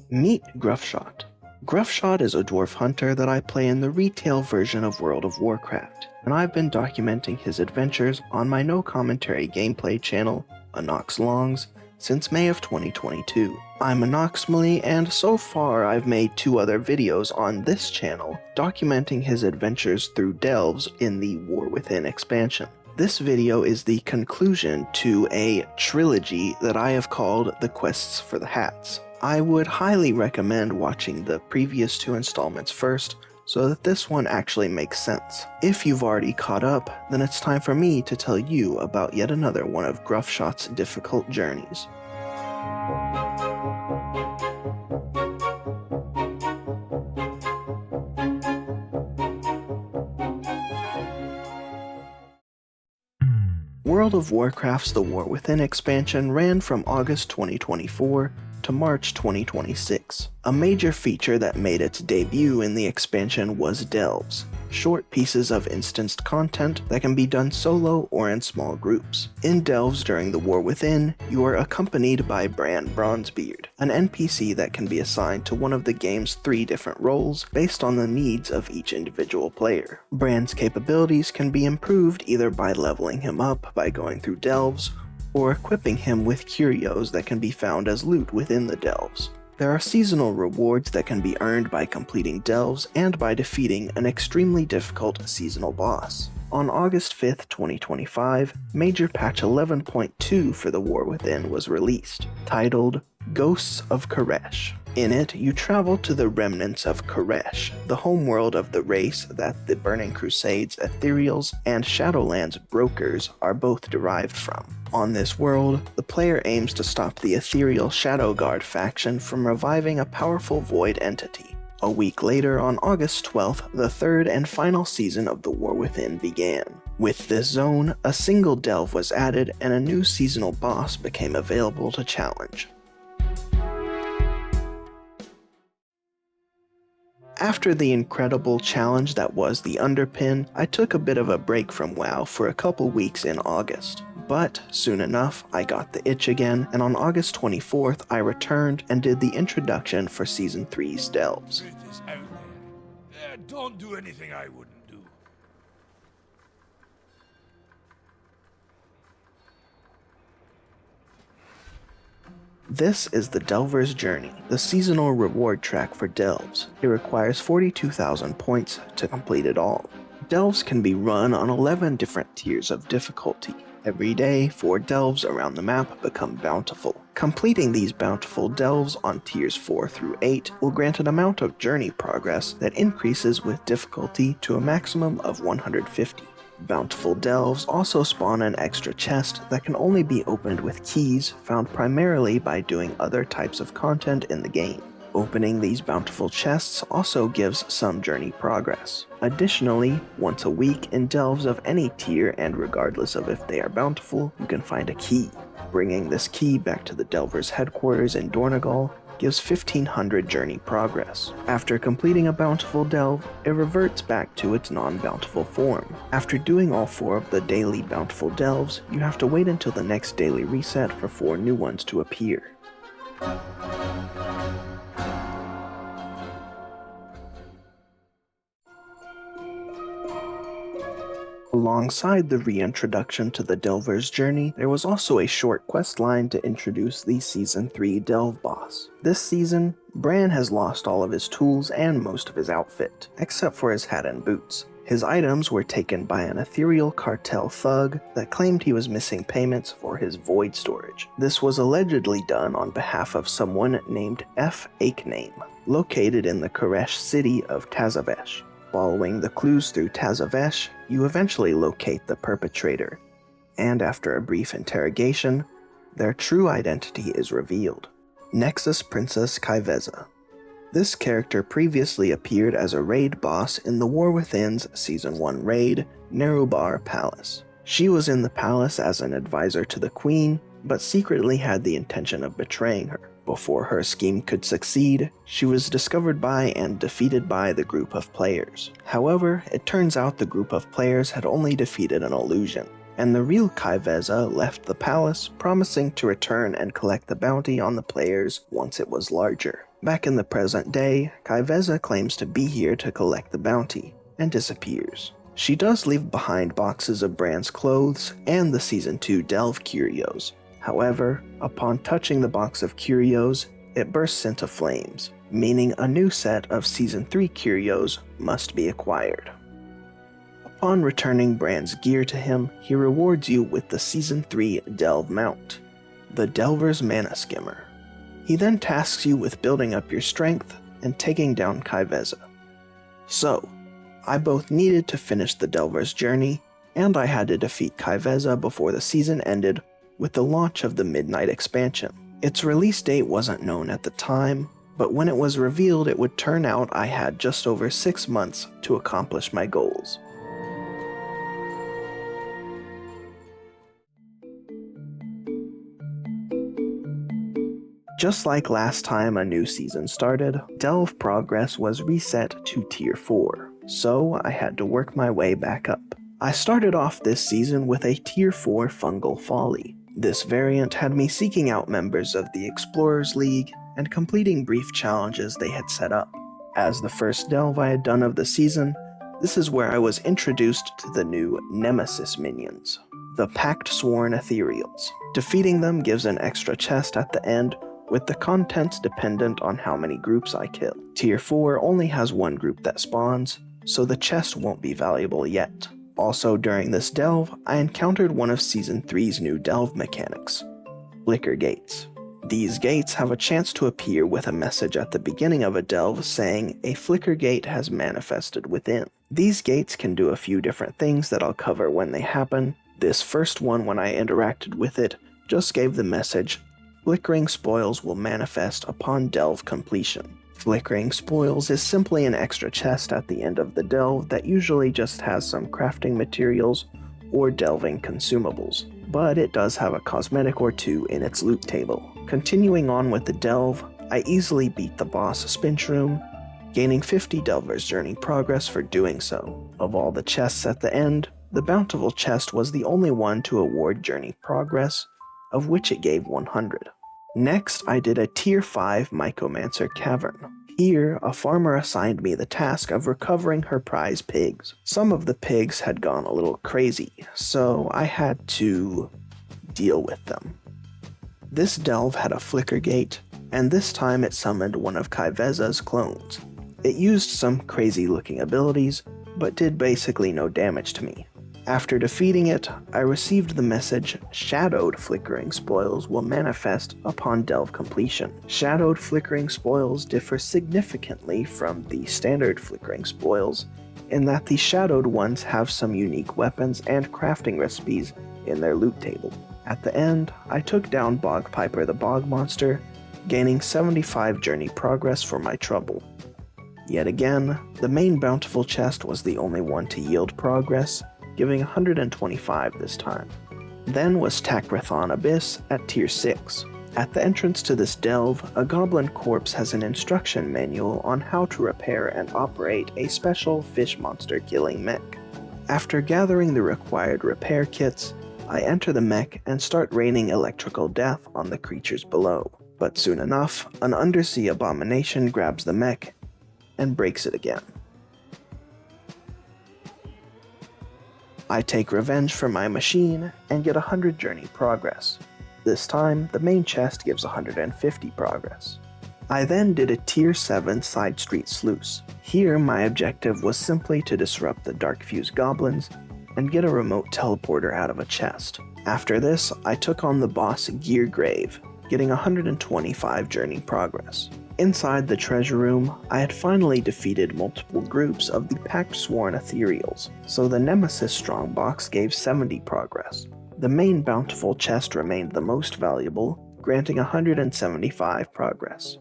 Meet Gruffshot. Gruffshot is a dwarf hunter that I play in the retail version of World of Warcraft, and I've been documenting his adventures on my no commentary gameplay channel, Anoxlongs, since May of 2022. I'm Anoxmaly, and so far I've made 2 other videos on this channel documenting his adventures through delves in the War Within expansion. This video is the conclusion to a trilogy that I have called the Quests for the Hats. I would highly recommend watching the previous 2 installments first, so that this one actually makes sense. If you've already caught up, then it's time for me to tell you about yet another one of Gruffshot's difficult journeys. World of Warcraft's The War Within expansion ran from August 2024 to March 2026. A major feature that made its debut in the expansion was delves, short pieces of instanced content that can be done solo or in small groups. In delves during the War Within, you are accompanied by Bran Bronzebeard, an NPC that can be assigned to one of the game's 3 different roles based on the needs of each individual player. Bran's capabilities can be improved either by leveling him up by going through delves, or equipping him with curios that can be found as loot within the delves. There are seasonal rewards that can be earned by completing delves and by defeating an extremely difficult seasonal boss. On August 5th, 2025, Major Patch 11.2 for the War Within was released, titled Ghosts of Koresh. In it, you travel to the remnants of Koresh, the homeworld of the race that the Burning Crusades, Ethereals, and Shadowlands brokers are both derived from. On this world, the player aims to stop the Ethereal Shadowguard faction from reviving a powerful void entity. A week later, on August 12th, the 3rd and final season of the War Within began. With this zone, a single delve was added and a new seasonal boss became available to challenge. After the incredible challenge that was the Underpin, I took a bit of a break from WoW for a couple weeks in August. But soon enough, I got the itch again, and on August 24th, I returned and did the introduction for Season 3's delves. Truth is out there. Don't do anything I wouldn't do. This is the Delver's Journey, the seasonal reward track for delves. It requires 42,000 points to complete it all. Delves can be run on 11 different tiers of difficulty. Every day, 4 delves around the map become bountiful. Completing these bountiful delves on tiers 4 through 8 will grant an amount of journey progress that increases with difficulty to a maximum of 150. Bountiful delves also spawn an extra chest that can only be opened with keys found primarily by doing other types of content in the game. Opening these bountiful chests also gives some journey progress. Additionally, once a week in delves of any tier, and regardless of if they are bountiful, you can find a key. Bringing this key back to the Delver's headquarters in Dornogal gives 1500 journey progress. After completing a bountiful delve, it reverts back to its non-bountiful form. After doing all 4 of the daily bountiful delves, you have to wait until the next daily reset for 4 new ones to appear. Alongside the reintroduction to the Delver's Journey, there was also a short questline to introduce the Season 3 Delve boss. This season, Bran has lost all of his tools and most of his outfit, except for his hat and boots. His items were taken by an ethereal cartel thug that claimed he was missing payments for his void storage. This was allegedly done on behalf of someone named F. Akename, located in the Koresh city of Tazavesh. Following the clues through Tazavesh, you eventually locate the perpetrator, and after a brief interrogation, their true identity is revealed. Nexus Princess Ky'veza. This character previously appeared as a raid boss in the War Within's Season 1 raid, Nerubar Palace. She was in the palace as an advisor to the queen, but secretly had the intention of betraying her. Before her scheme could succeed, she was discovered by and defeated by the group of players. However, it turns out the group of players had only defeated an illusion. and the real Ky'veza left the palace, promising to return and collect the bounty on the players once it was larger. Back in the present day, Ky'veza claims to be here to collect the bounty, and disappears. She does leave behind boxes of Bran's clothes and the Season 2 Delve curios. However, upon touching the box of curios, it bursts into flames, meaning a new set of Season 3 curios must be acquired. Upon returning Bran's gear to him, he rewards you with the Season 3 Delve mount, the Delver's Mana Skimmer. He then tasks you with building up your strength and taking down Ky'veza. So, I both needed to finish the Delver's journey, and I had to defeat Ky'veza before the season ended with the launch of the Midnight expansion. Its release date wasn't known at the time, but when it was revealed it would turn out I had just over 6 months to accomplish my goals. Just like last time a new season started, Delve progress was reset to Tier 4, so I had to work my way back up. I started off this season with a Tier 4 Fungal Folly. This variant had me seeking out members of the Explorers League and completing brief challenges they had set up. As the first delve I had done of the season, this is where I was introduced to the new Nemesis minions, the Pact Sworn Ethereals. Defeating them gives an extra chest at the end, with the contents dependent on how many groups I kill. Tier 4 only has one group that spawns, so the chest won't be valuable yet. Also during this delve, I encountered one of Season 3's new delve mechanics, Flicker Gates. These gates have a chance to appear with a message at the beginning of a delve saying a Flicker Gate has manifested within. These gates can do a few different things that I'll cover when they happen. This first one, when I interacted with it, just gave the message, Flickering Spoils will manifest upon delve completion. Flickering Spoils is simply an extra chest at the end of the delve that usually just has some crafting materials or delving consumables, but it does have a cosmetic or two in its loot table. Continuing on with the delve, I easily beat the boss Spinchroom, gaining 50 Delver's Journey progress for doing so. Of all the chests at the end, the Bountiful chest was the only one to award Journey progress, of which it gave 100. Next, I did a Tier 5 Mycomancer Cavern. Here, a farmer assigned me the task of recovering her prize pigs. Some of the pigs had gone a little crazy, so I had to deal with them. This delve had a Flicker Gate, and this time it summoned one of Ky'veza's clones. It used some crazy looking abilities, but did basically no damage to me. After defeating it, I received the message, Shadowed Flickering Spoils will manifest upon delve completion. Shadowed Flickering Spoils differ significantly from the standard Flickering Spoils, in that the shadowed ones have some unique weapons and crafting recipes in their loot table. At the end, I took down Bogpiper the Bog Monster, gaining 75 journey progress for my trouble. Yet again, the main Bountiful chest was the only one to yield progress, giving 125 this time. Then was Takrathon Abyss at Tier 6. At the entrance to this delve, a goblin corpse has an instruction manual on how to repair and operate a special fish monster killing mech. After gathering the required repair kits, I enter the mech and start raining electrical death on the creatures below. But soon enough, an undersea abomination grabs the mech and breaks it again. I take revenge for my machine and get 100 journey progress. This time, the main chest gives 150 progress. I then did a Tier 7 Side Street Sluice. Here, my objective was simply to disrupt the Darkfuse Goblins and get a remote teleporter out of a chest. After this, I took on the boss Gear Grave, getting 125 journey progress. Inside the treasure room, I had finally defeated multiple groups of the Pact Sworn Ethereals, so the Nemesis Strongbox gave 70 progress. The main Bountiful chest remained the most valuable, granting 175 progress.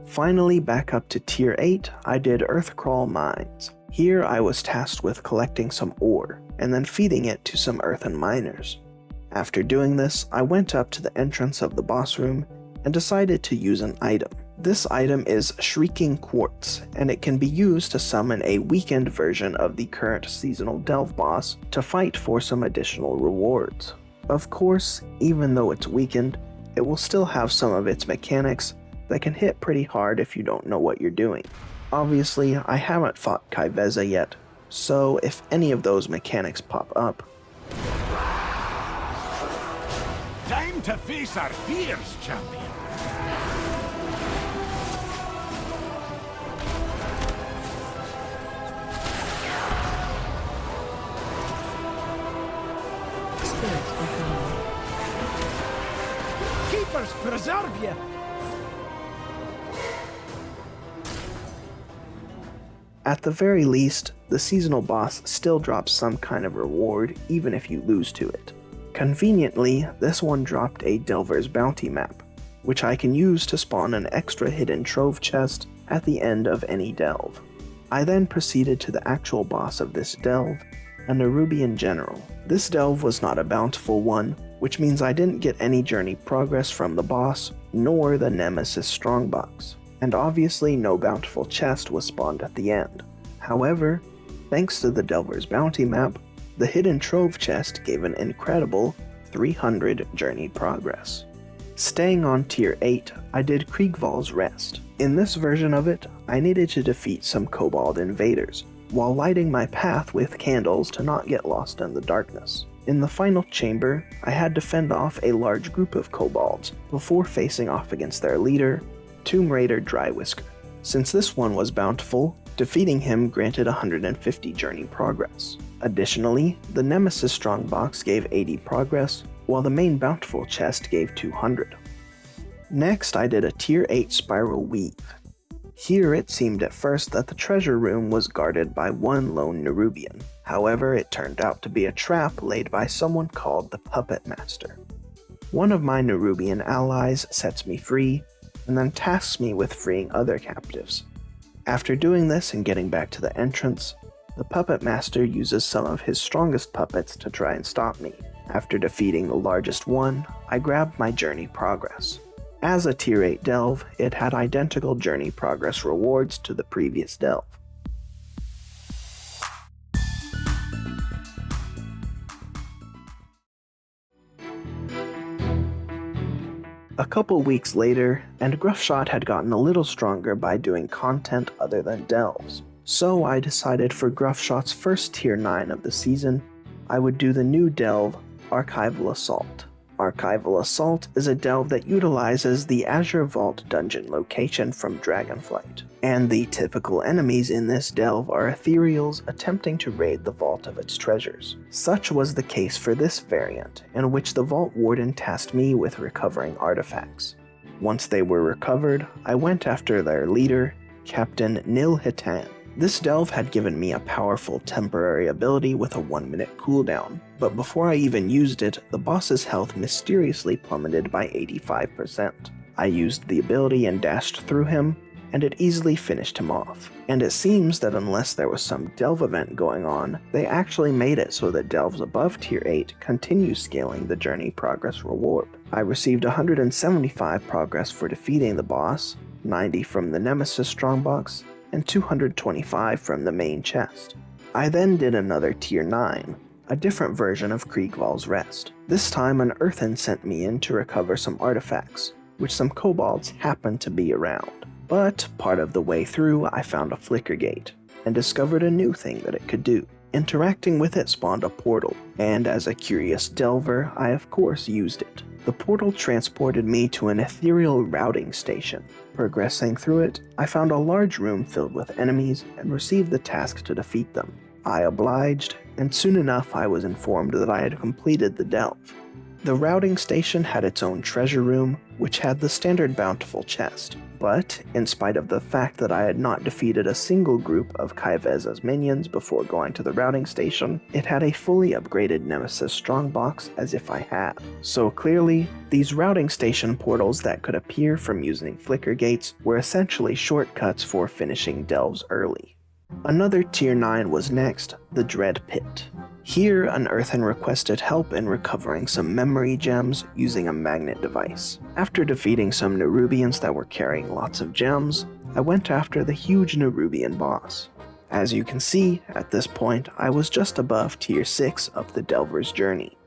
Finally, back up to Tier 8, I did Earthcrawl Mines. Here I was tasked with collecting some ore, and then feeding it to some earthen miners. After doing this, I went up to the entrance of the boss room and decided to use an item. This item is Shrieking Quartz, and it can be used to summon a weakened version of the current seasonal delve boss to fight for some additional rewards. Of course, even though it's weakened, it will still have some of its mechanics that can hit pretty hard if you don't know what you're doing. Obviously, I haven't fought Ky'veza yet, so if any of those mechanics pop up, Time to face our fears, champion. Keepers preserve you. at the very least, the seasonal boss still drops some kind of reward even if you lose to it. Conveniently, this one dropped a Delver's Bounty map, which I can use to spawn an extra hidden trove chest at the end of any delve. I then proceeded to the actual boss of this delve, a Nerubian general. This delve was not a bountiful one, which means I didn't get any journey progress from the boss, nor the Nemesis strongbox, and obviously no bountiful chest was spawned at the end. However, thanks to the Delver's Bounty map, the hidden trove chest gave an incredible 300 journey progress. Staying on tier 8, I did Kriegval's Rest. In this version of it, I needed to defeat some kobold invaders, while lighting my path with candles to not get lost in the darkness. In the final chamber, I had to fend off a large group of kobolds before facing off against their leader, Tomb Raider Drywhisker. Since this one was bountiful, defeating him granted 150 journey progress. Additionally, the Nemesis strongbox gave 80 progress, while the main bountiful chest gave 200. Next, I did a tier 8 spiral weave. Here it seemed at first that the treasure room was guarded by one lone Nerubian. However, it turned out to be a trap laid by someone called the Puppet Master. One of my Nerubian allies sets me free, and then tasks me with freeing other captives. After doing this and getting back to the entrance, the Puppet Master uses some of his strongest puppets to try and stop me. After defeating the largest one, I grabbed my journey progress. As a tier 8 delve, it had identical journey progress rewards to the previous delve. A couple weeks later, and Gruffshot had gotten a little stronger by doing content other than delves. So I decided for Gruffshot's first tier 9 of the season, I would do the new delve, Archival Assault. Archival Assault is a delve that utilizes the Azure Vault dungeon location from Dragonflight, and the typical enemies in this delve are ethereals attempting to raid the vault of its treasures. Such was the case for this variant, in which the Vault Warden tasked me with recovering artifacts. Once they were recovered, I went after their leader, Captain Nil Hitan. This delve had given me a powerful temporary ability with a 1-minute cooldown, but before I even used it, the boss's health mysteriously plummeted by 85%. I used the ability and dashed through him, and it easily finished him off. And it seems that unless there was some delve event going on, they actually made it so that delves above tier 8 continue scaling the journey progress reward. I received 175 progress for defeating the boss, 90 from the Nemesis strongbox, and 225 from the main chest. I then did another tier 9, a different version of Kriegval's Rest. This time an earthen sent me in to recover some artifacts, which some kobolds happened to be around. But part of the way through I found a flicker gate, and discovered a new thing that it could do. Interacting with it spawned a portal, and as a curious delver, I of course used it. The portal transported me to an ethereal routing station. Progressing through it, I found a large room filled with enemies and received the task to defeat them. I obliged, and soon enough I was informed that I had completed the delve. The routing station had its own treasure room, which had the standard bountiful chest, but in spite of the fact that I had not defeated a single group of Ky'veza's minions before going to the routing station, it had a fully upgraded Nemesis strongbox as if I had. So clearly, these routing station portals that could appear from using flicker gates were essentially shortcuts for finishing delves early. Another tier 9 was next, the Dread Pit. Here, an earthen requested help in recovering some memory gems using a magnet device. After defeating some Nerubians that were carrying lots of gems, I went after the huge Nerubian boss. As you can see, at this point, I was just above tier 6 of the Delver's Journey.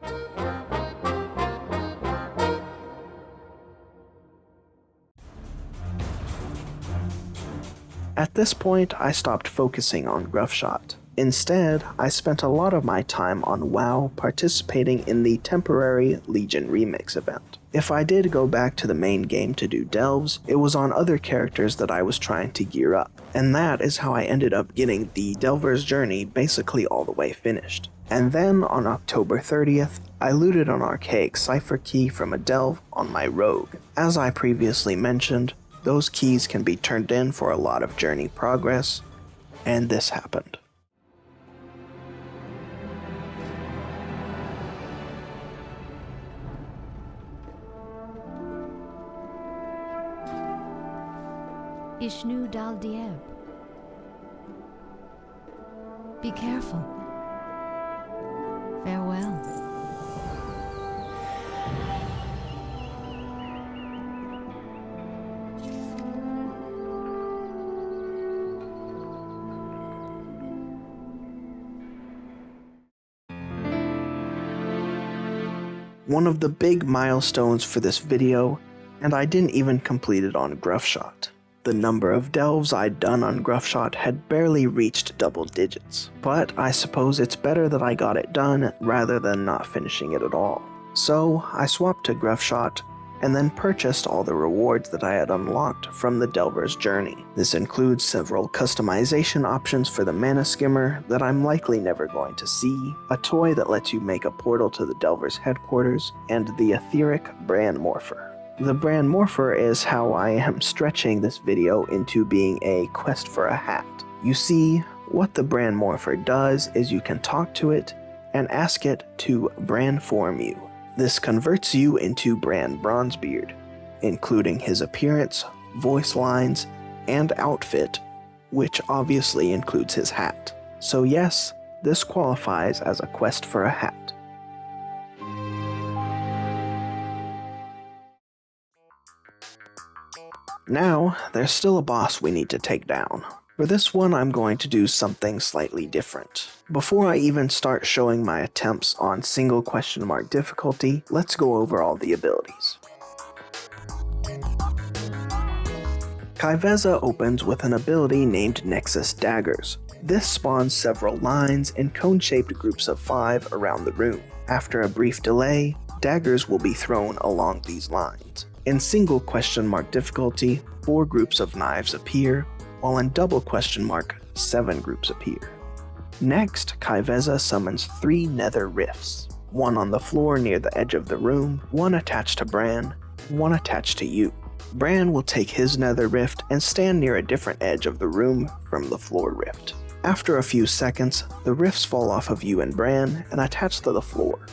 At this point, I stopped focusing on Gruffshot. Instead, I spent a lot of my time on WoW participating in the temporary Legion Remix event. If I did go back to the main game to do delves, it was on other characters that I was trying to gear up, and that is how I ended up getting the Delver's Journey basically all the way finished. And then on October 30th, I looted an archaic cipher key from a delve on my rogue. As I previously mentioned, those keys can be turned in for a lot of journey progress, and this happened. Ishnu Dal Dieb. Be careful. Farewell. One of the big milestones for this video, and I didn't even complete it on Gruffshot. The number of delves I'd done on Gruffshot had barely reached double digits, but I suppose it's better that I got it done rather than not finishing it at all. So I swapped to Gruffshot and then purchased all the rewards that I had unlocked from the Delver's Journey. This includes several customization options for the Mana Skimmer that I'm likely never going to see, a toy that lets you make a portal to the Delver's headquarters, and the etheric Bran Morpher. The Bran Morpher is how I am stretching this video into being a quest for a hat. You see, what the Bran Morpher does is you can talk to it and ask it to Bran form you. This converts you into Bran Bronzebeard, including his appearance, voice lines, and outfit, which obviously includes his hat. So yes, this qualifies as a quest for a hat. Now, there's still a boss we need to take down. For this one, I'm going to do something slightly different. Before I even start showing my attempts on single question mark difficulty, let's go over all the abilities. Ky'veza opens with an ability named Nexus Daggers. This spawns several lines in cone-shaped groups of 5 around the room. After a brief delay, daggers will be thrown along these lines. In single question mark difficulty, 4 groups of knives appear, while in double question mark, 7 groups appear. Next, Ky'veza summons 3 nether rifts, one on the floor near the edge of the room, one attached to Bran, one attached to you. Bran will take his nether rift and stand near a different edge of the room from the floor rift. After a few seconds, the rifts fall off of you and Bran and attach to the floor.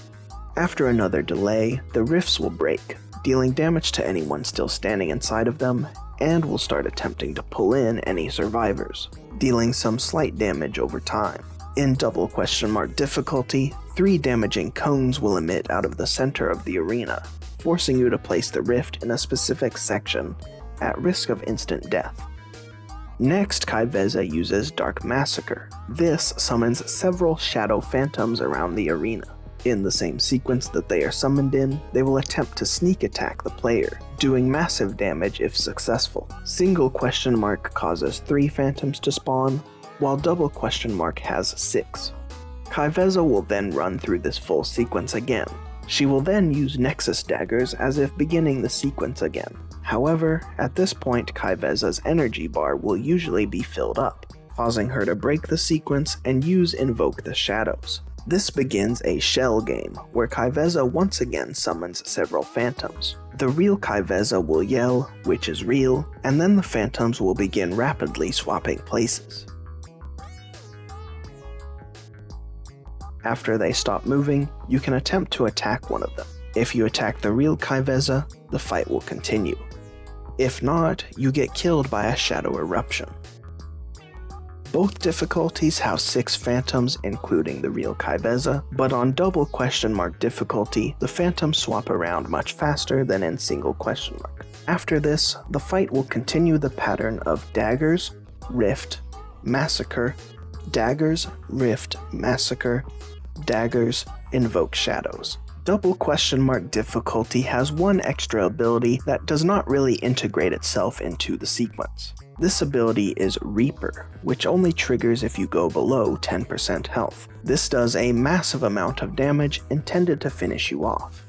After another delay, the rifts will break, dealing damage to anyone still standing inside of them, and will start attempting to pull in any survivors, dealing some slight damage over time. In double question mark difficulty, 3 damaging cones will emit out of the center of the arena, forcing you to place the rift in a specific section, at risk of instant death. Next, Ky'veza uses Dark Massacre. This summons several shadow phantoms around the arena. In the same sequence that they are summoned in, they will attempt to sneak attack the player, doing massive damage if successful. Single question mark causes 3 phantoms to spawn, while double question mark has 6. Ky'veza will then run through this full sequence again. She will then use Nexus Daggers as if beginning the sequence again. However, at this point Ky'veza's energy bar will usually be filled up, causing her to break the sequence and use Invoke the Shadows. This begins a shell game, where Ky'veza once again summons several phantoms. The real Ky'veza will yell, "Which is real?" and then the phantoms will begin rapidly swapping places. After they stop moving, you can attempt to attack one of them. If you attack the real Ky'veza, the fight will continue. If not, you get killed by a shadow eruption. Both difficulties have 6 phantoms, including the real Ky'veza, but on double ? difficulty, the phantoms swap around much faster than in single ? After this, the fight will continue the pattern of daggers, rift, massacre, daggers, rift, massacre, daggers, invoke shadows. Double ? difficulty has one extra ability that does not really integrate itself into the sequence. This ability is Reaper, which only triggers if you go below 10% health. This does a massive amount of damage intended to finish you off.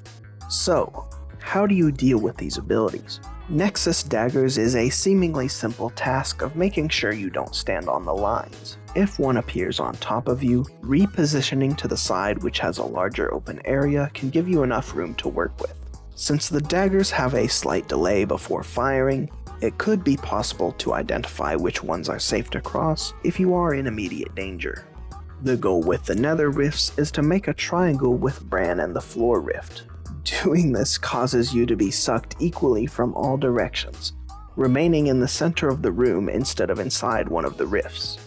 So, how do you deal with these abilities? Nexus Daggers is a seemingly simple task of making sure you don't stand on the lines. If one appears on top of you, repositioning to the side which has a larger open area can give you enough room to work with. Since the daggers have a slight delay before firing, it could be possible to identify which ones are safe to cross if you are in immediate danger. The goal with the nether rifts is to make a triangle with Bran and the floor rift. Doing this causes you to be sucked equally from all directions, remaining in the center of the room instead of inside one of the rifts.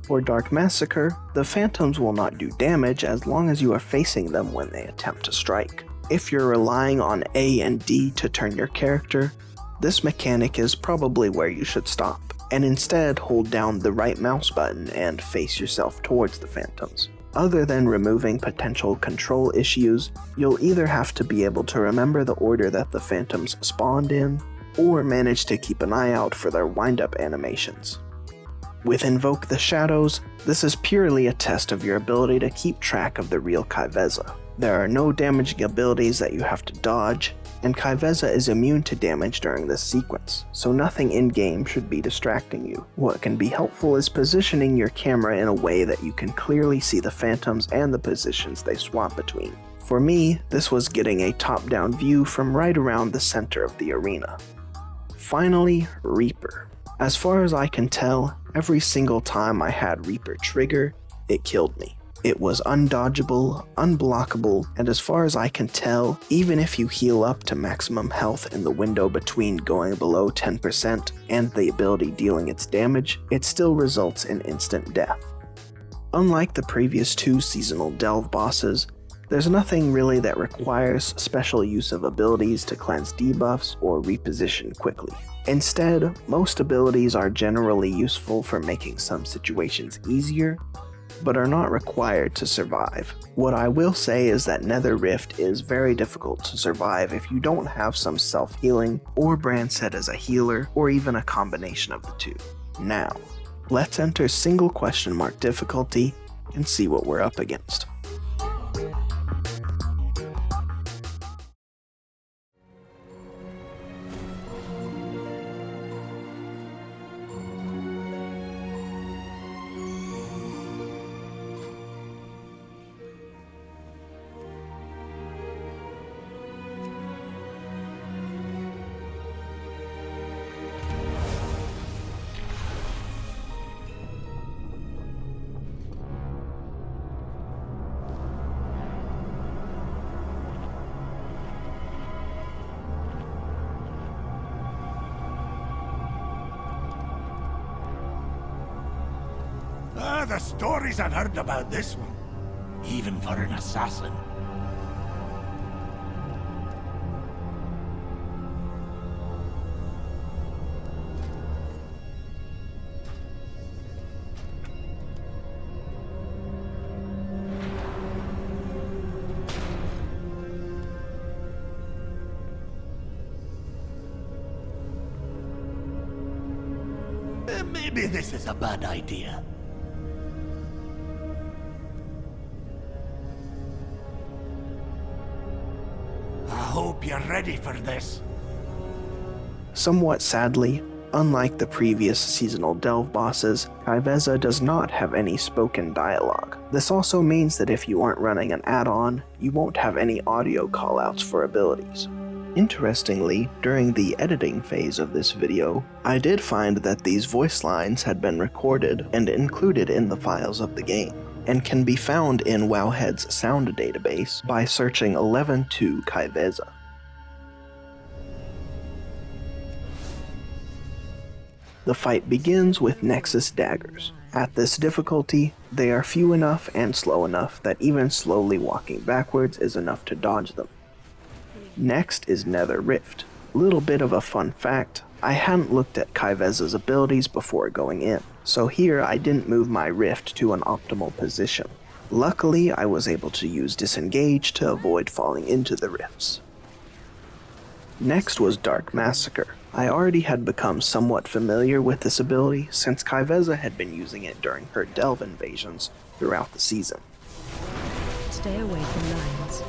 For Dark Massacre, the phantoms will not do damage as long as you are facing them when they attempt to strike. If you're relying on A and D to turn your character, this mechanic is probably where you should stop, and instead hold down the right mouse button and face yourself towards the phantoms. Other than removing potential control issues, you'll either have to be able to remember the order that the phantoms spawned in, or manage to keep an eye out for their wind-up animations. With Invoke the Shadows, this is purely a test of your ability to keep track of the real Ky'veza. There are no damaging abilities that you have to dodge, and Ky'veza is immune to damage during this sequence, so nothing in-game should be distracting you. What can be helpful is positioning your camera in a way that you can clearly see the phantoms and the positions they swap between. For me, this was getting a top-down view from right around the center of the arena. Finally, Reaper. As far as I can tell, every single time I had Reaper trigger, it killed me. It was undodgeable, unblockable, and as far as I can tell, even if you heal up to maximum health in the window between going below 10% and the ability dealing its damage, it still results in instant death. Unlike the previous 2 seasonal delve bosses, there's nothing really that requires special use of abilities to cleanse debuffs or reposition quickly. Instead, most abilities are generally useful for making some situations easier, but are not required to survive. What I will say is that Nether Rift is very difficult to survive if you don't have some self-healing, or Bran set as a healer, or even a combination of the two. Now, let's enter single ? difficulty and see what we're up against. The stories I've heard about this one, even for an assassin. Maybe this is a bad idea. I hope you're ready for this. Somewhat sadly, unlike the previous seasonal delve bosses, Ky'veza does not have any spoken dialogue. This also means that if you aren't running an add-on, you won't have any audio callouts for abilities. Interestingly, during the editing phase of this video, I did find that these voice lines had been recorded and included in the files of the game, and can be found in Wowhead's sound database by searching 11.2 Ky'veza. The fight begins with Nexus Daggers. At this difficulty, they are few enough and slow enough that even slowly walking backwards is enough to dodge them. Next is Nether Rift. Little bit of a fun fact, I hadn't looked at Ky'veza's abilities before going in, so here I didn't move my rift to an optimal position. Luckily, I was able to use Disengage to avoid falling into the rifts. Next was Dark Massacre. I already had become somewhat familiar with this ability since Ky'veza had been using it during her Delve invasions throughout the season. Stay away from lines.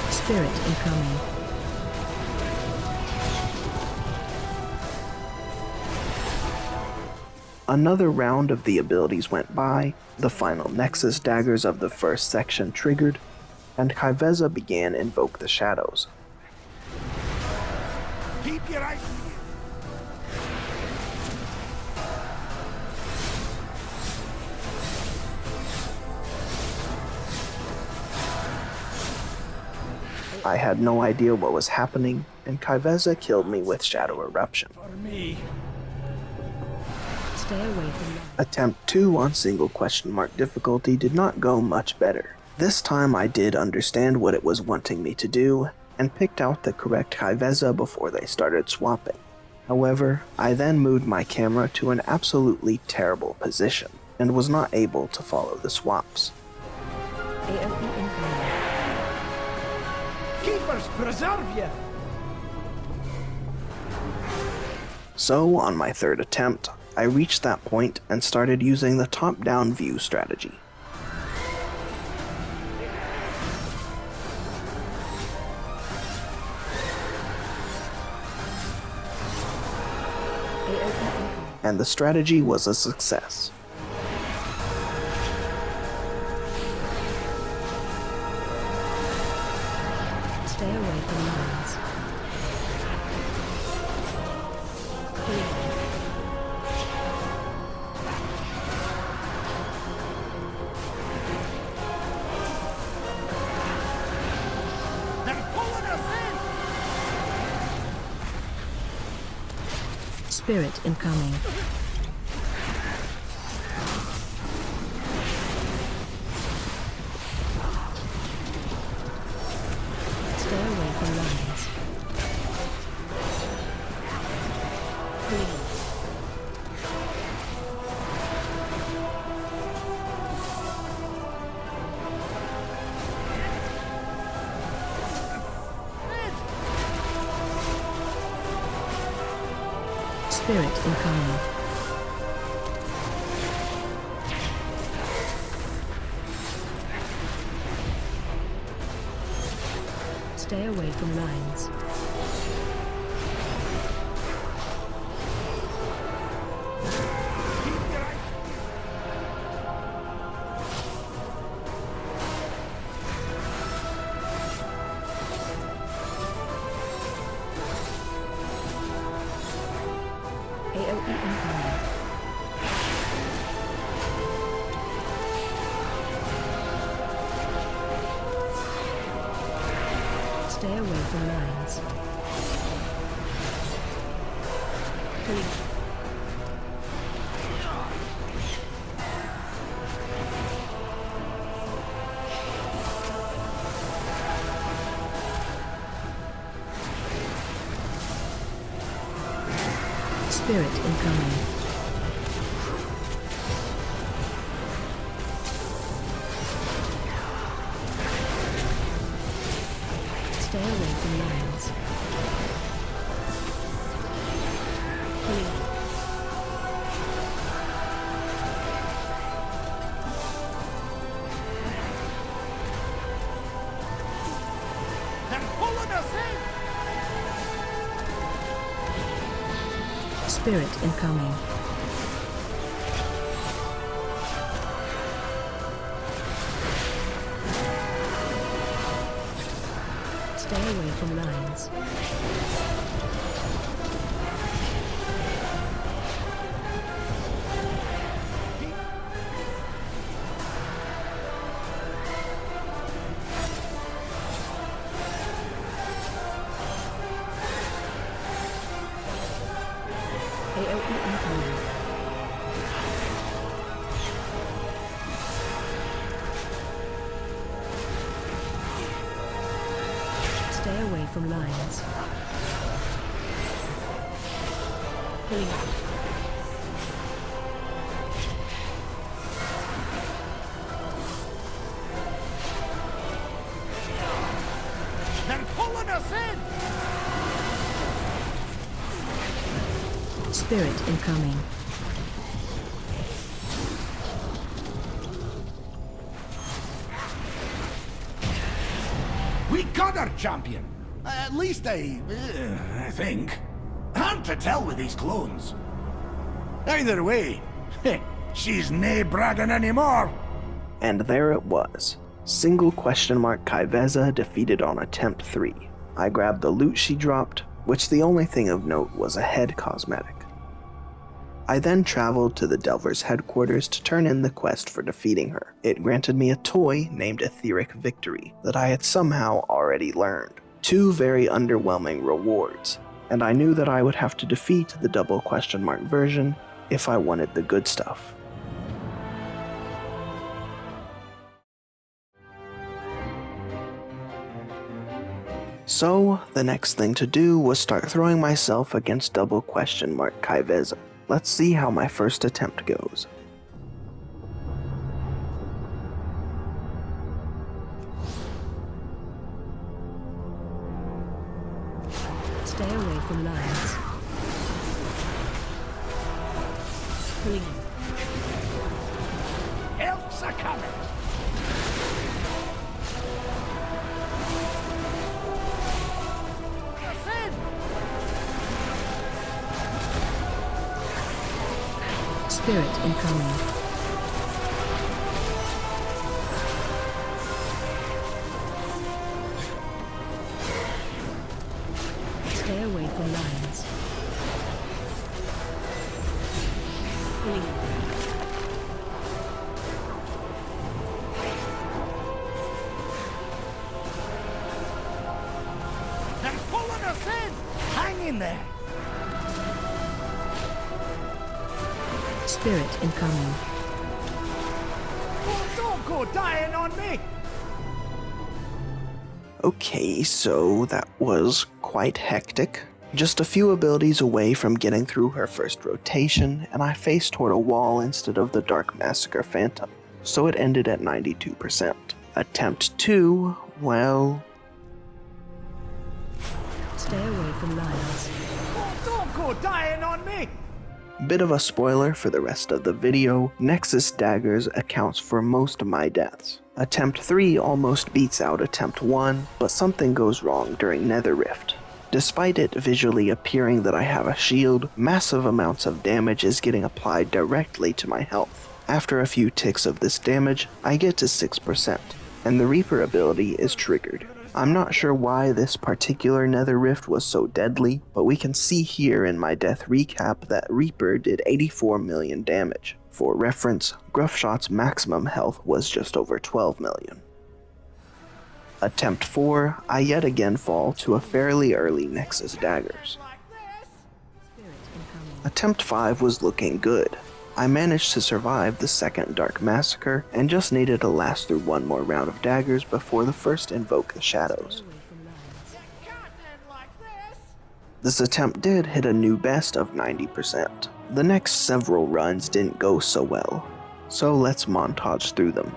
Spirit incoming. Another round of the abilities went by, the final Nexus daggers of the first section triggered, and Ky'veza began Invoke the Shadows. Keep your eyes. I had no idea what was happening, and Ky'veza killed me with Shadow Eruption. For me. Stay away from lines. Attempt 2 on single question mark difficulty did not go much better. This time I did understand what it was wanting me to do, and picked out the correct Ky'veza before they started swapping. However, I then moved my camera to an absolutely terrible position, and was not able to follow the swaps. AOE incoming. Keepers preserve you. So, on my third attempt, I reached that point and started using the top-down view strategy. And the strategy was a success. Stay away from lines. They're pulling us in. Spirit incoming. Stay away from lines. Spirit incoming. Stay away from lines. AOE incoming. Stay away from lines. Spirit incoming. Stay away from lines. They're pulling us in. Spirit incoming. Stay away from lines. Stay away from lions. Pulling up. They're pulling us in! Spirit incoming. We got our champion! At least I think. Hard to tell with these clones. Either way, she's nae bragging anymore. And there it was. Single question mark Ky'veza defeated on attempt 3. I grabbed the loot she dropped, which the only thing of note was a head cosmetic. I then traveled to the Delver's headquarters to turn in the quest for defeating her. It granted me a toy named Etheric Victory that I had somehow already learned. 2 very underwhelming rewards, and I knew that I would have to defeat the double question mark version if I wanted the good stuff. So, the next thing to do was start throwing myself against double question mark Ky'veza. Let's see how my first attempt goes. Stay away from lions. Pulling in. Elves are coming! Us in! Spirit incoming. Stay away from lions. Pulling in. They're pulling us in! Hang in there! Spirit incoming. Oh, don't go dying on me! Okay, so that was quite hectic. Just a few abilities away from getting through her first rotation, and I faced toward a wall instead of the Dark Massacre Phantom, so it ended at 92%. Attempt 2, well... Stay away from lions. Oh, don't go dying on me! Bit of a spoiler for the rest of the video, Nexus Daggers accounts for most of my deaths. Attempt 3 almost beats out Attempt 1, but something goes wrong during Nether Rift. Despite it visually appearing that I have a shield, massive amounts of damage is getting applied directly to my health. After a few ticks of this damage, I get to 6%, and the Reaper ability is triggered. I'm not sure why this particular Nether Rift was so deadly, but we can see here in my death recap that Reaper did 84 million damage. For reference, Gruffshot's maximum health was just over 12 million. Attempt 4, I yet again fall to a fairly early Nexus Daggers. Spirit incoming. Attempt 5 was looking good. I managed to survive the second Dark Massacre, and just needed to last through one more round of daggers before the first Invoke the Shadows. Stay away from lions. Can't end like this! This attempt did hit a new best of 90%. The next several runs didn't go so well, so let's montage through them.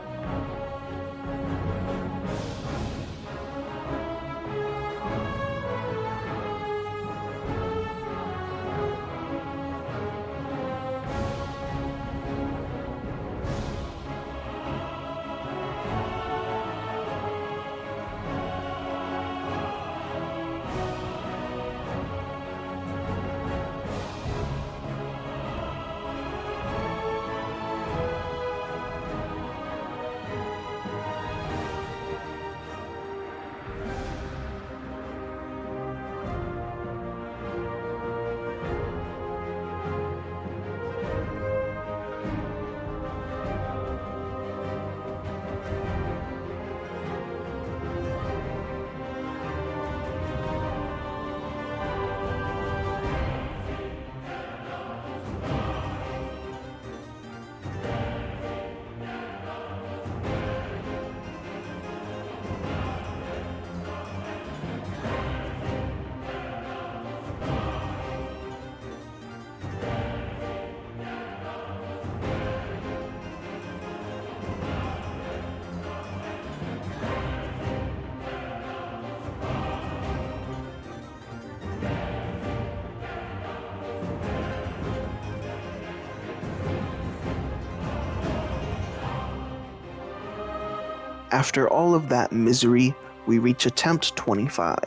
After all of that misery, we reach Attempt 25.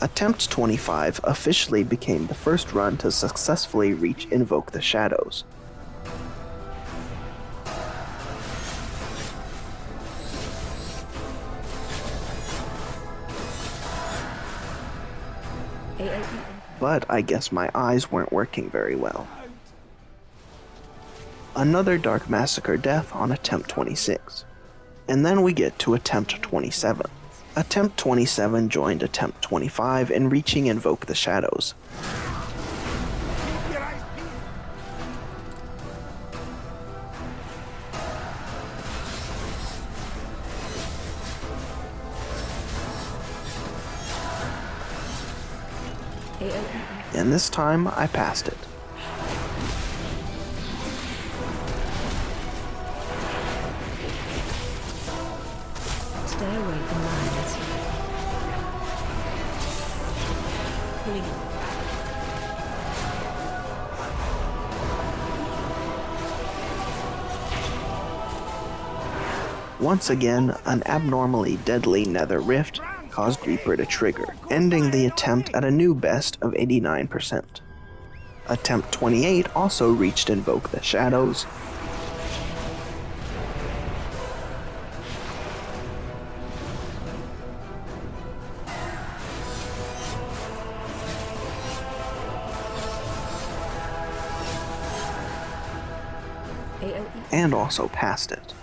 Attempt 25 officially became the first run to successfully reach Invoke the Shadows. But I guess my eyes weren't working very well. Another Dark Massacre death on Attempt 26. And then we get to Attempt 27. Attempt 27 joined Attempt 25 in reaching Invoke the Shadows. And this time, I passed it. Stay away from lions. Once again, an abnormally deadly nether rift caused Reaper to trigger, ending the attempt at a new best of 89%. Attempt 28 also reached Invoke the Shadows. And also passed it.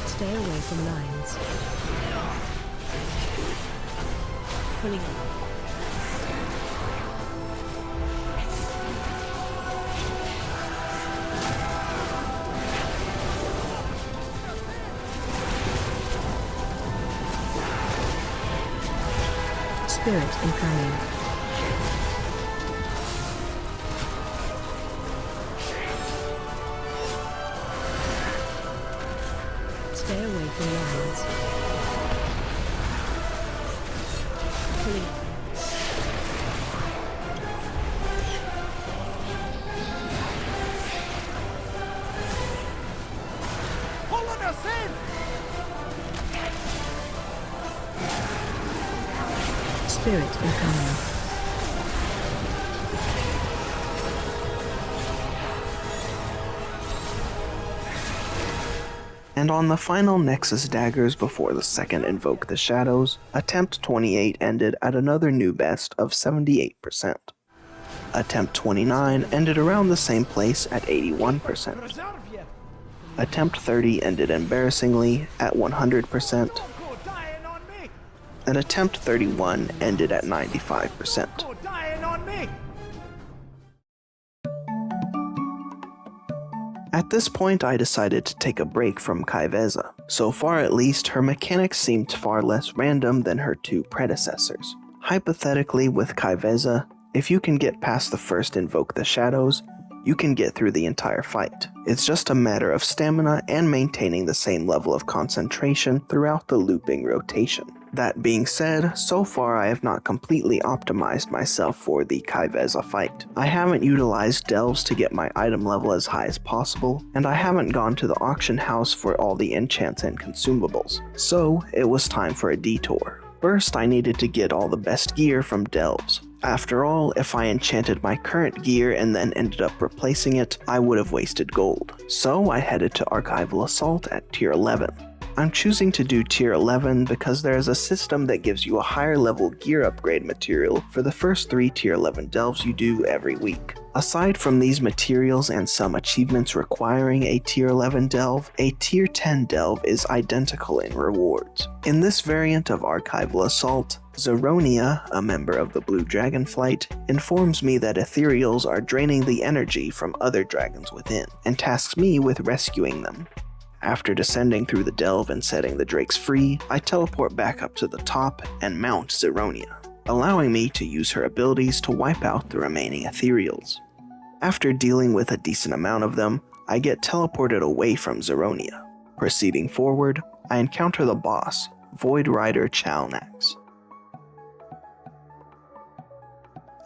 Stay away from lions. Pulling up. Spirit incoming. Stay away from lions. Pulling up. Pulling us in! Spirit incoming. And on the final Nexus daggers before the second Invoke the Shadows, Attempt 28 ended at another new best of 78%. Attempt 29 ended around the same place at 81%. Attempt 30 ended embarrassingly at 100%. And Attempt 31 ended at 95%. At this point, I decided to take a break from Ky'veza. So far at least, her mechanics seemed far less random than her two predecessors. Hypothetically, with Ky'veza, if you can get past the first Invoke the Shadows, you can get through the entire fight. It's just a matter of stamina and maintaining the same level of concentration throughout the looping rotation. That being said, so far I have not completely optimized myself for the Ky'veza fight. I haven't utilized delves to get my item level as high as possible, and I haven't gone to the auction house for all the enchants and consumables, so it was time for a detour. First, I needed to get all the best gear from delves. After all, if I enchanted my current gear and then ended up replacing it, I would have wasted gold. So I headed to Archival Assault at tier 11. I'm choosing to do tier 11 because there is a system that gives you a higher level gear upgrade material for the first 3 tier 11 delves you do every week. Aside from these materials and some achievements requiring a tier 11 delve, a tier 10 delve is identical in rewards. In this variant of Archival Assault, Zeronia, a member of the Blue Dragon Flight, informs me that ethereals are draining the energy from other dragons within, and tasks me with rescuing them. After descending through the delve and setting the drakes free, I teleport back up to the top and mount Zeronia, allowing me to use her abilities to wipe out the remaining ethereals. After dealing with a decent amount of them, I get teleported away from Zeronia. Proceeding forward, I encounter the boss, Void Rider Chalnax.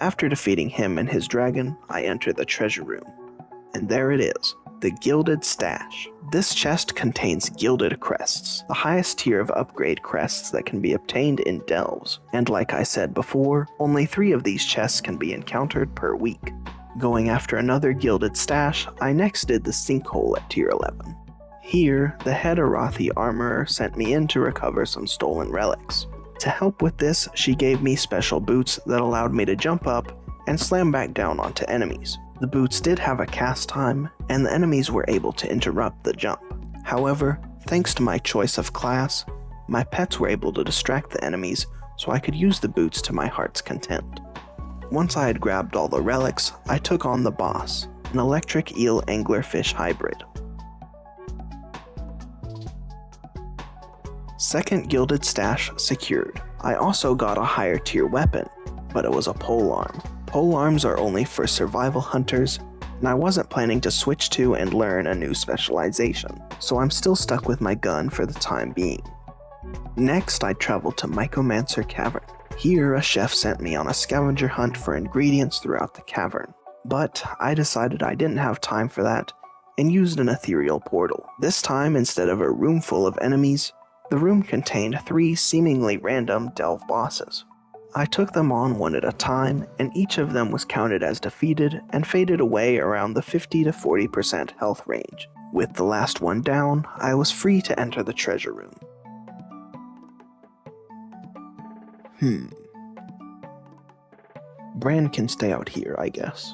After defeating him and his dragon, I enter the treasure room. And there it is, the Gilded Stash. This chest contains gilded crests, the highest tier of upgrade crests that can be obtained in delves, and like I said before, only 3 of these chests can be encountered per week. Going after another Gilded Stash, I next did the Sinkhole at tier 11. Here, the head Arathi armorer sent me in to recover some stolen relics. To help with this, she gave me special boots that allowed me to jump up and slam back down onto enemies. The boots did have a cast time, and the enemies were able to interrupt the jump. However, thanks to my choice of class, my pets were able to distract the enemies so I could use the boots to my heart's content. Once I had grabbed all the relics, I took on the boss, an electric eel anglerfish hybrid. Second Gilded Stash secured. I also got a higher tier weapon, but it was a polearm. Polearms are only for survival hunters, and I wasn't planning to switch to and learn a new specialization, so I'm still stuck with my gun for the time being. Next, I traveled to Mycomancer Cavern. Here, a chef sent me on a scavenger hunt for ingredients throughout the cavern, but I decided I didn't have time for that and used an ethereal portal. This time, instead of a room full of enemies, the room contained 3 seemingly random delve bosses. I took them on one at a time, and each of them was counted as defeated and faded away around the 50 to 40% health range. With the last one down, I was free to enter the treasure room. Bran can stay out here, I guess.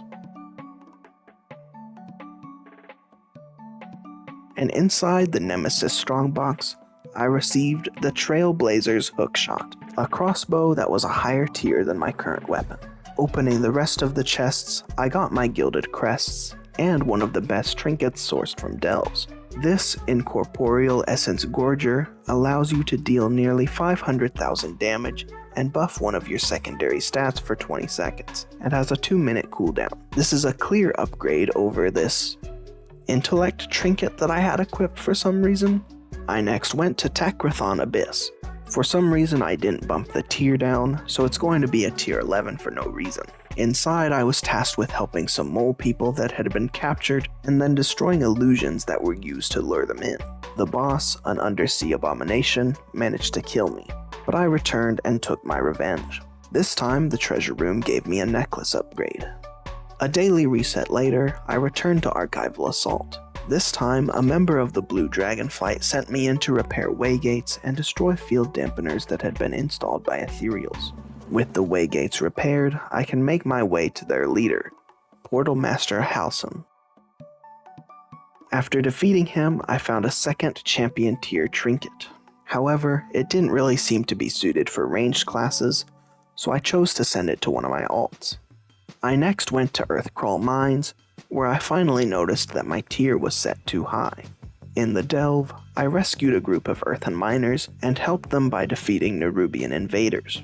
And inside the Nemesis Strongbox, I received the Trailblazer's Hookshot, a crossbow that was a higher tier than my current weapon. Opening the rest of the chests, I got my gilded crests, and one of the best trinkets sourced from delves. This Incorporeal Essence Gorger allows you to deal nearly 500,000 damage and buff one of your secondary stats for 20 seconds, and has a 2-minute cooldown. This is a clear upgrade over this intellect trinket that I had equipped for some reason. I next went to Takrathon Abyss. For some reason I didn't bump the tier down, so it's going to be a tier 11 for no reason. Inside, I was tasked with helping some mole people that had been captured and then destroying illusions that were used to lure them in. The boss, an undersea abomination, managed to kill me, but I returned and took my revenge. This time, the treasure room gave me a necklace upgrade. A daily reset later, I returned to Archival Assault. This time, a member of the Blue Dragonflight sent me in to repair waygates and destroy field dampeners that had been installed by Ethereals. With the waygates repaired, I can make my way to their leader, Portal Master Halcyon. After defeating him, I found a second champion tier trinket. However, it didn't really seem to be suited for ranged classes, so I chose to send it to one of my alts. I next went to Earthcrawl Mines, where I finally noticed that my tier was set too high. In the delve, I rescued a group of earthen miners and helped them by defeating Nerubian invaders.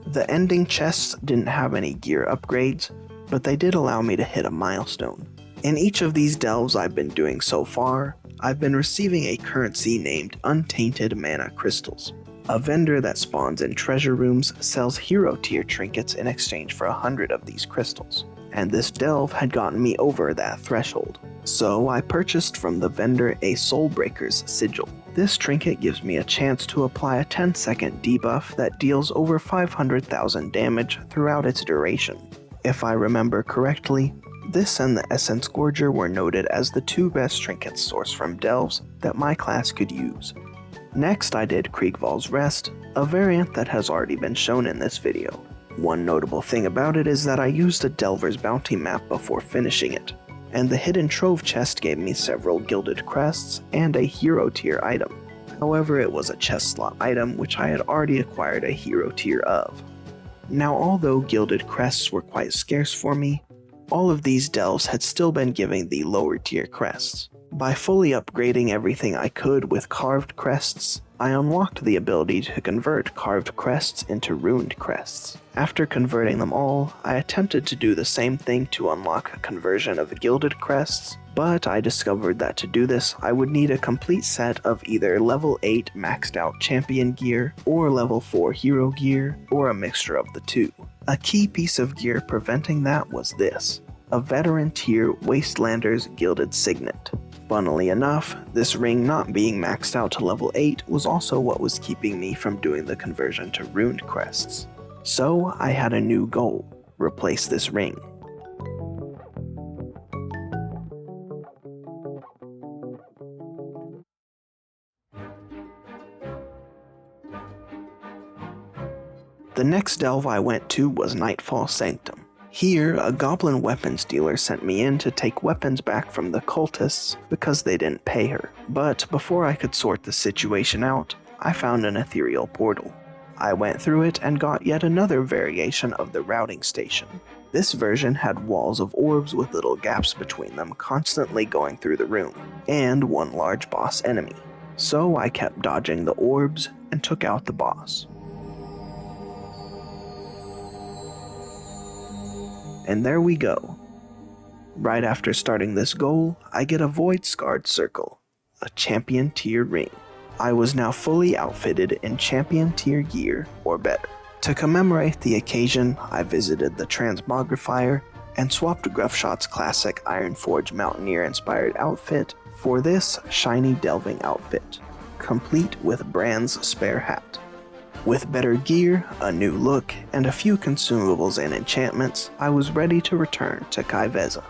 The ending chests didn't have any gear upgrades, but they did allow me to hit a milestone. In each of these delves I've been doing so far, I've been receiving a currency named Untainted Mana Crystals. A vendor that spawns in treasure rooms sells hero tier trinkets in exchange for 100 of these crystals, and this delve had gotten me over that threshold. So I purchased from the vendor a Soulbreaker's Sigil. This trinket gives me a chance to apply a 10-second debuff that deals over 500,000 damage throughout its duration. If I remember correctly, this and the Essence Gorger were noted as the 2 best trinkets sourced from delves that my class could use. Next I did Kriegval's Rest, a variant that has already been shown in this video. One notable thing about it is that I used a Delver's Bounty map before finishing it, and the Hidden Trove chest gave me several gilded crests and a hero tier item. However, it was a chest slot item which I had already acquired a hero tier of. Now, although gilded crests were quite scarce for me, all of these delves had still been giving the lower tier crests. By fully upgrading everything I could with carved crests, I unlocked the ability to convert carved crests into runed crests. After converting them all, I attempted to do the same thing to unlock a conversion of gilded crests, but I discovered that to do this I would need a complete set of either level 8 maxed out champion gear, or level 4 hero gear, or a mixture of the two. A key piece of gear preventing that was this, a veteran tier Wastelander's Gilded Signet. Funnily enough, this ring not being maxed out to level 8 was also what was keeping me from doing the conversion to runed crests. So I had a new goal, replace this ring. The next delve I went to was Nightfall Sanctum. Here, a goblin weapons dealer sent me in to take weapons back from the cultists because they didn't pay her. But before I could sort the situation out, I found an ethereal portal. I went through it and got yet another variation of the routing station. This version had walls of orbs with little gaps between them constantly going through the room, and one large boss enemy. So I kept dodging the orbs and took out the boss. And there we go. Right after starting this goal, I get a Void-Scarred Circle, a Champion tier ring. I was now fully outfitted in Champion tier gear or better. To commemorate the occasion, I visited the Transmogrifier and swapped Gruffshot's classic Ironforge Mountaineer-inspired outfit for this shiny delving outfit, complete with Brand's spare hat. With better gear, a new look, and a few consumables and enchantments, I was ready to return to Ky'veza.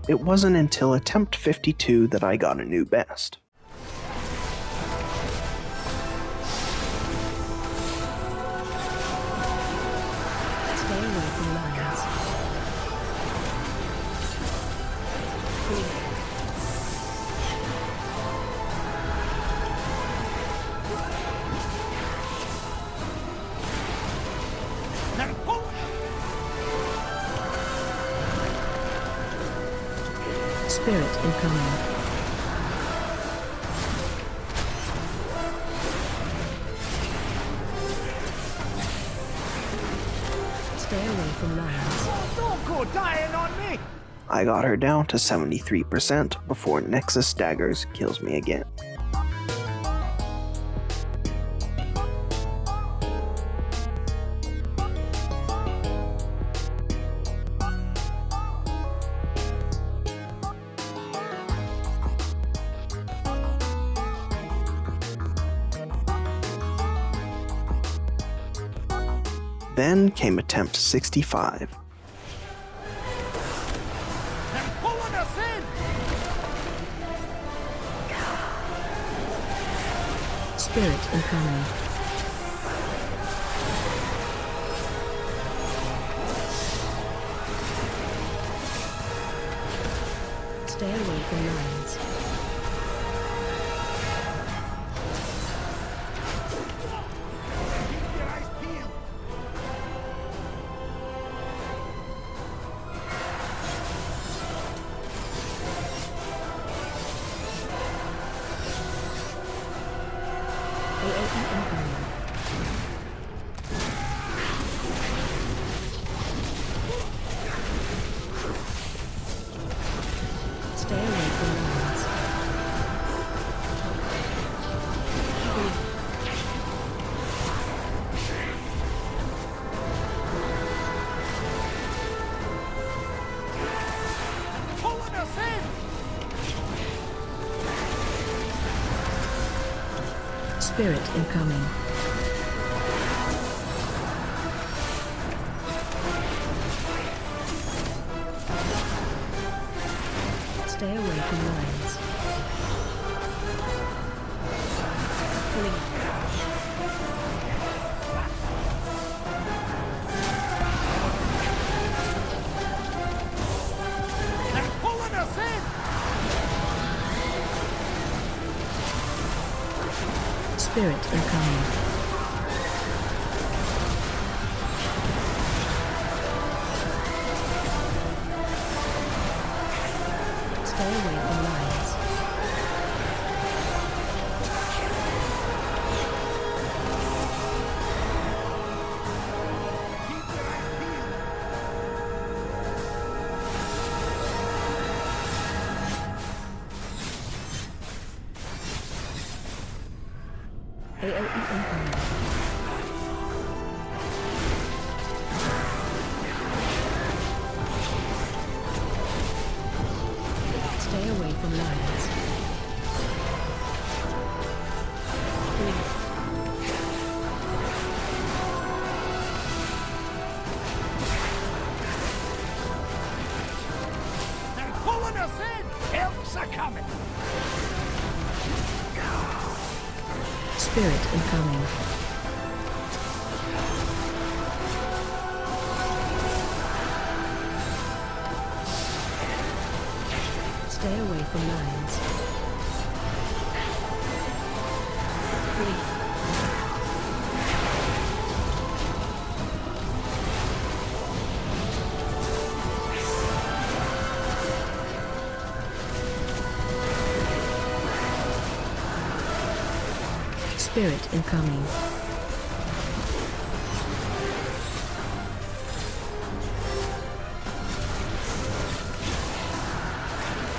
It wasn't until attempt 52 that I got a new best. Stay away from lions. Spirit incoming. Stay away from lions. Don't go dying on me! I got her down to 73% before Nexus Daggers kills me again. Then came attempt 65. They're pulling us in! Spirit incoming. Stay away from lions. Keep your eyes peeled! AOE incoming. Spirit incoming. Stay away from lines. Blink. They're pulling us in! Spirit incoming. Stay away from lines. AOE incoming. Stay away from lines. Blink. They're pulling us in! Help's a coming! Spirit incoming. Stay away from lines. Blink. Spirit incoming.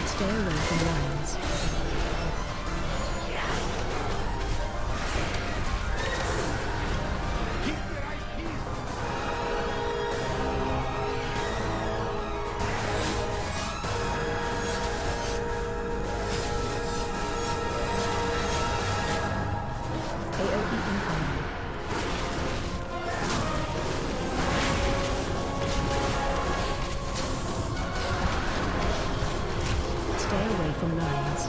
Stay away from lines. Keep your eyes peeled! AOE incoming. Stay away from lines.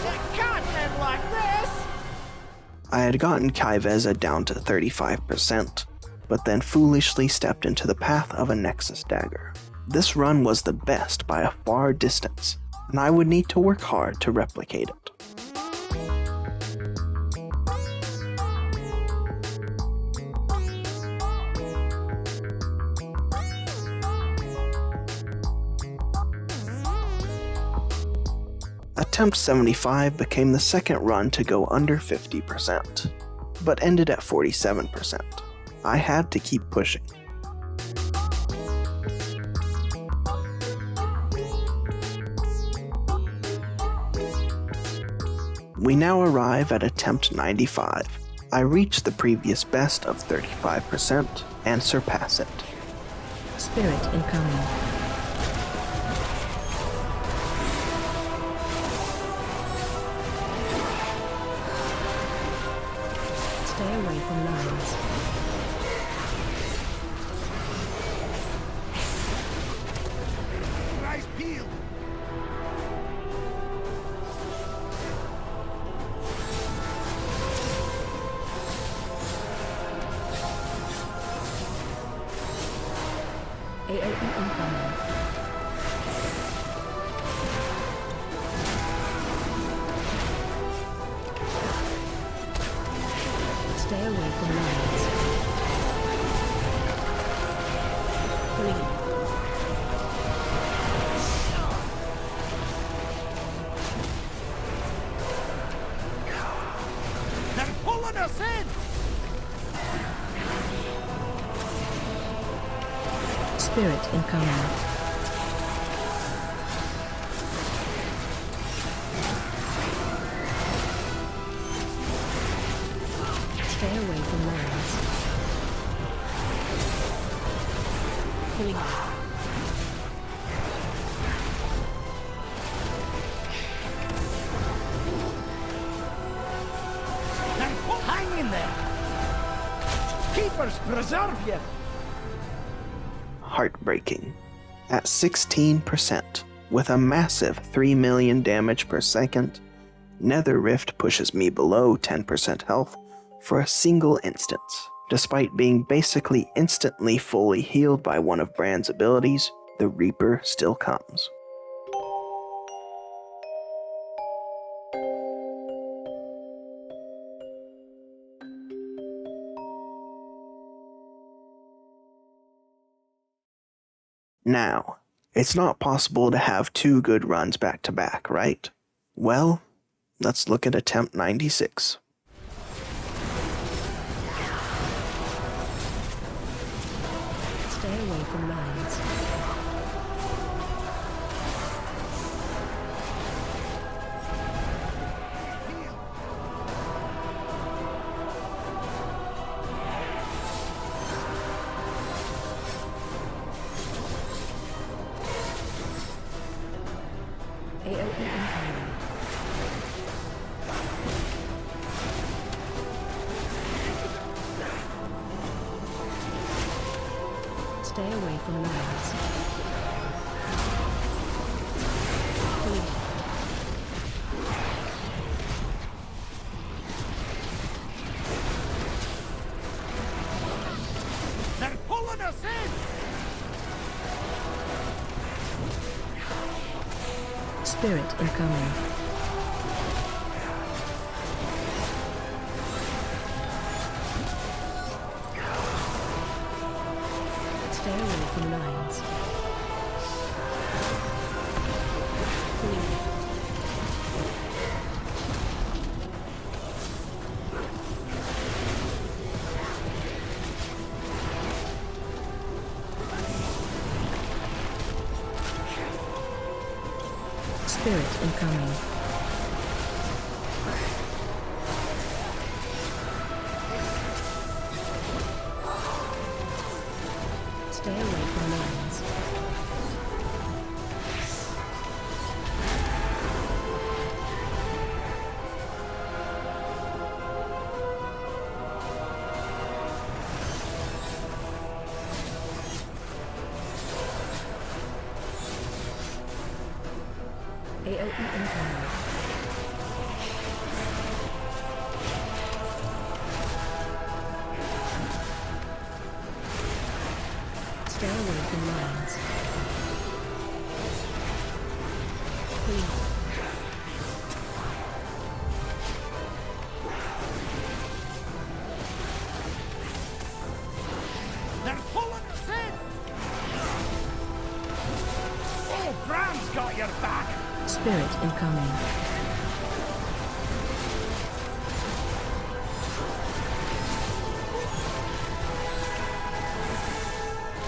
It can't end like this! I had gotten Ky'veza down to 35%, but then foolishly stepped into the path of a Nexus dagger. This run was the best by a far distance, and I would need to work hard to replicate it. Attempt 75 became the second run to go under 50%, but ended at 47%. I had to keep pushing. We now arrive at attempt 95. I reach the previous best of 35% and surpass it. Spirit incoming. Stay away from lines. Eyes peeled! AOE incoming. Stay away from lines. Blink. They're pulling us in! Spirit incoming. Stay away from lines. Blink. Gophers preserve you! Heartbreaking. At 16%, with a massive 3 million damage per second, Nether Rift pushes me below 10% health for a single instance. Despite being basically instantly fully healed by one of Brand's abilities, the Reaper still comes. Now, it's not possible to have two good runs back to back, right? Well, let's look at attempt 96. Stay away from mines. AOE incoming. Stay away from mines. Clear. They're pulling us in! Spirit incoming. Stay away from lines. Clear. Spirit incoming. Stay away from lines. AOE incoming. Stay away from lines. Clear. They're pulling us in! Oh, Bram's got your back! Spirit incoming.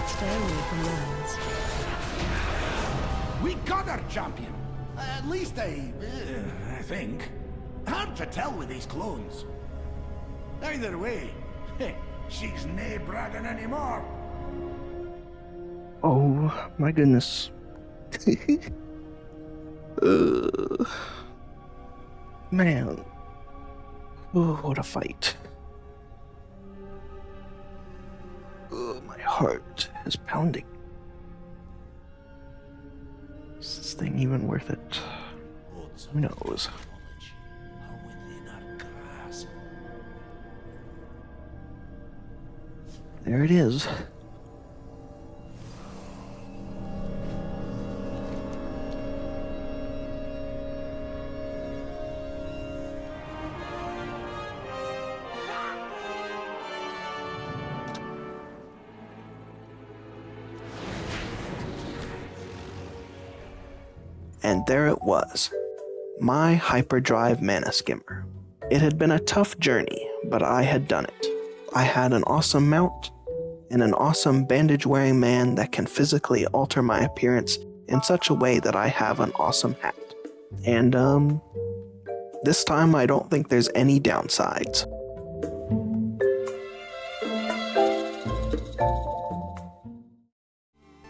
Stay away from lines. We got our champion! At least I think. Hard to tell with these clones. Either way, she's nae bragging anymore. Oh my goodness. Man. Oh, what a fight. Oh, my heart is pounding. Is this thing even worth it? Who knows? There it is. And there it was, my hyperdrive mana skimmer. It had been a tough journey, but I had done it. I had an awesome mount, and an awesome bandage-wearing man that can physically alter my appearance in such a way that I have an awesome hat. And, this time I don't think there's any downsides.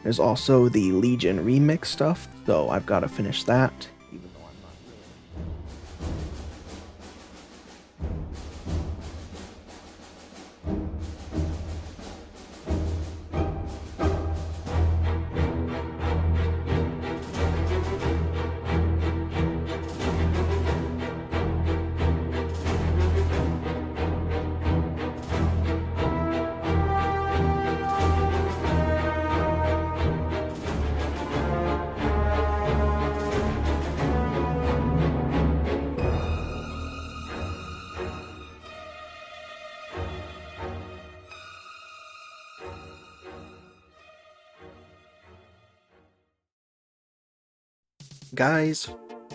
There's also the Legion remix stuff, so I've got to finish that, even though I'm not really. Guys,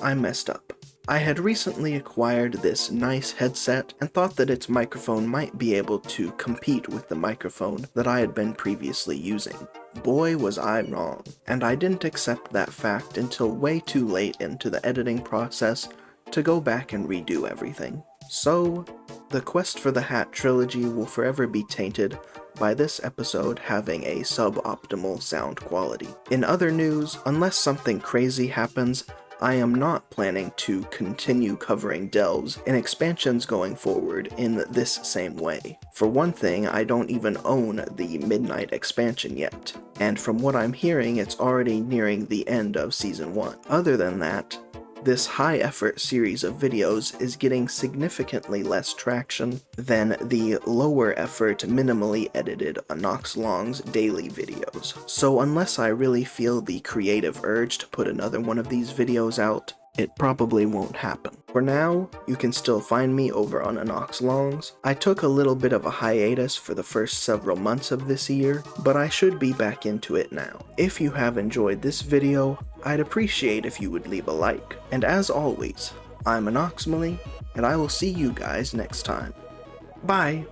I messed up. I had recently acquired this nice headset and thought that its microphone might be able to compete with the microphone that I had been previously using. Boy was I wrong, and I didn't accept that fact until way too late into the editing process to go back and redo everything. So, the Quest for the Hat trilogy will forever be tainted by this episode having a suboptimal sound quality. In other news, unless something crazy happens, I am not planning to continue covering delves and expansions going forward in this same way. For one thing, I don't even own the Midnight expansion yet, and from what I'm hearing, it's already nearing the end of Season 1. Other than that, this high-effort series of videos is getting significantly less traction than the lower-effort, minimally edited Anoxlong's daily videos. So unless I really feel the creative urge to put another one of these videos out, it probably won't happen. For now, you can still find me over on Anoxlongs. I took a little bit of a hiatus for the first several months of this year, but I should be back into it now. If you have enjoyed this video, I'd appreciate if you would leave a like. And as always, I'm Anoxmaly, and I will see you guys next time. Bye!